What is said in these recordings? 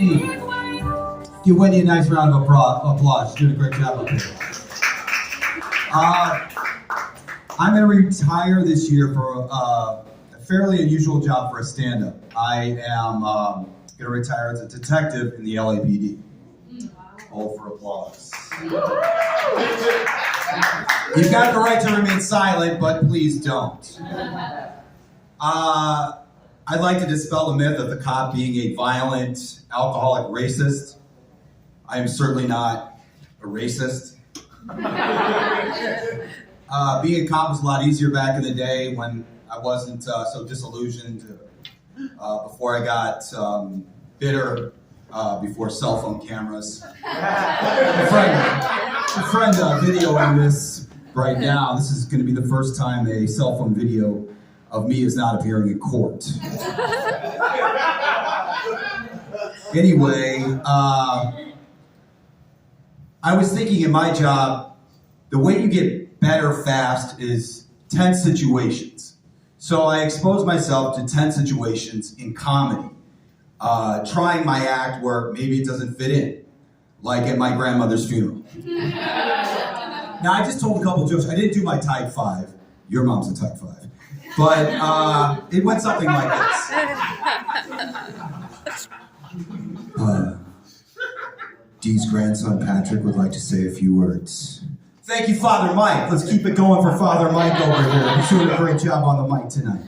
Hey, give Wendy a nice round of applause. She's doing a great job up here. I'm going to retire this year for a fairly unusual job for a stand-up. I am going to retire as a detective in the LAPD. Hold for applause. You've got the right to remain silent, but please don't. I'd like to dispel the myth of the cop being a violent, alcoholic racist. I am certainly not a racist. Being a cop was a lot easier back in the day when I wasn't so disillusioned. Before I got bitter, before cell phone cameras. A friend videoing this right now. This is going to be the first time a cell phone video of me is not appearing in court. Anyway, I was thinking in my job, the way you get better fast is tense situations. So I exposed myself to tense situations in comedy, trying my act where maybe it doesn't fit in, like at my grandmother's funeral. Now, I just told a couple jokes. I didn't do my type 5. Your mom's a type 5. But it went something like this. Dee's grandson, Patrick, would like to say a few words. Thank you, Father Mike. Let's keep it going for Father Mike over here. He's doing a great job on the mic tonight.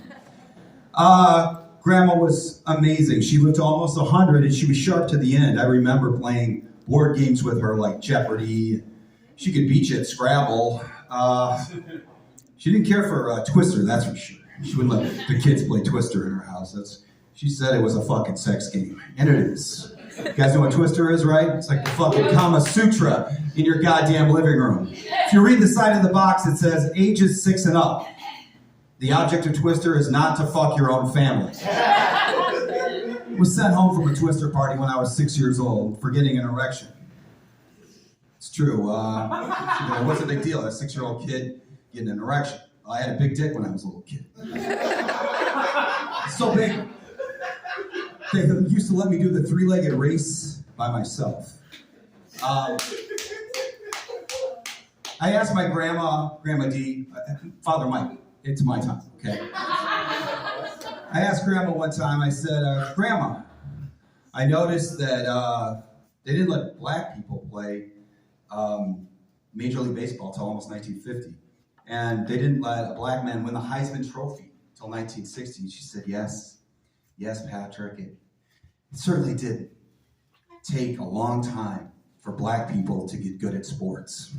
Grandma was amazing. She lived to almost 100, and she was sharp to the end. I remember playing board games with her like Jeopardy. She could beat you at Scrabble. She didn't care for Twister, that's for sure. She wouldn't let the kids play Twister in her house. She said it was a fucking sex game, and it is. You guys know what Twister is, right? It's like the fucking Kama Sutra in your goddamn living room. If you read the side of the box, it says ages 6 and up. The object of Twister is not to fuck your own family. I was sent home from a Twister party when I was 6 years old for getting an erection. It's true. What's the big deal? A 6-year-old kid getting an erection. I had a big dick when I was a little kid. So big. They used to let me do the 3-legged race by myself. I asked my Grandma Dee, Father Mike, it's my time, okay? I asked Grandma one time, I said, Grandma, I noticed that they didn't let black people play Major League Baseball until almost 1950. And they didn't let a black man win the Heisman Trophy until 1960. She said, yes, Patrick, it certainly did take a long time for black people to get good at sports.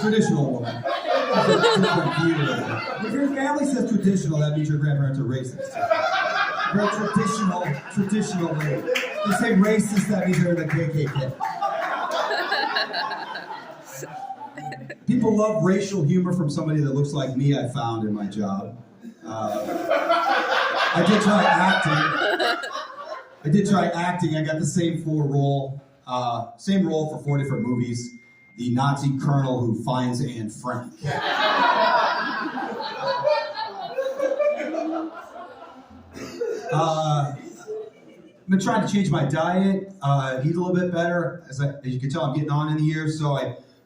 Traditional woman. If your family says traditional, that means your grandparents are racist. Very traditional way. They say racist, that means they're in the KKK. People love racial humor from somebody that looks like me, I found in my job. I did try acting. I got the same role for 4 different movies. The Nazi colonel who finds Anne Frank. I've been trying to change my diet, eat a little bit better. As you can tell, I'm getting on in the years, so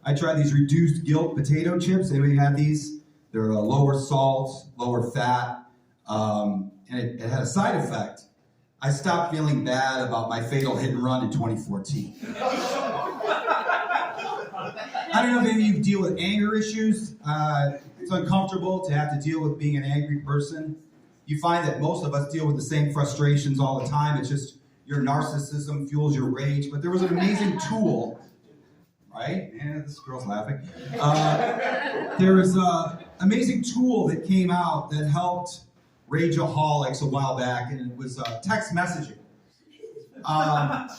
I tried these reduced guilt potato chips. Anybody had these? They're lower salt, lower fat, and it had a side effect. I stopped feeling bad about my fatal hit and run in 2014. I don't know, maybe you deal with anger issues. It's uncomfortable to have to deal with being an angry person. You find that most of us deal with the same frustrations all the time. It's just your narcissism fuels your rage. But there was an amazing tool, right? Yeah, this girl's laughing. There was an amazing tool that came out that helped rageaholics a while back, and it was text messaging. And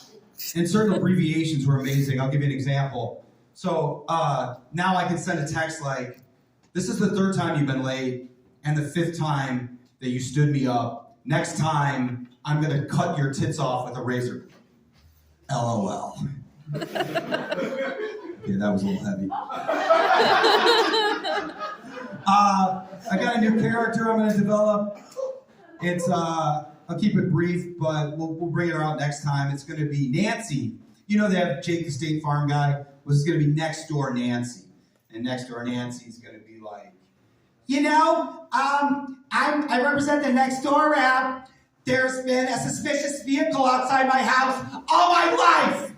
certain abbreviations were amazing. I'll give you an example. So now I can send a text like, this is the 3rd time you've been late, and the 5th time that you stood me up. Next time, I'm going to cut your tits off with a razor. LOL. Yeah, that was a little heavy. I got a new character I'm going to develop. It's a I'll keep it brief, but we'll bring her out next time. It's going to be Nancy. You know they have Jake the State Farm guy? Well, it's going to be Next Door Nancy. And Next Door Nancy's going to be like, I represent the Next Door app. There's been a suspicious vehicle outside my house all my life.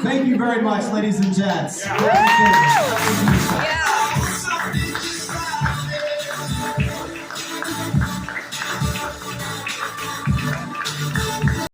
thank you very much, ladies and gents. Yeah.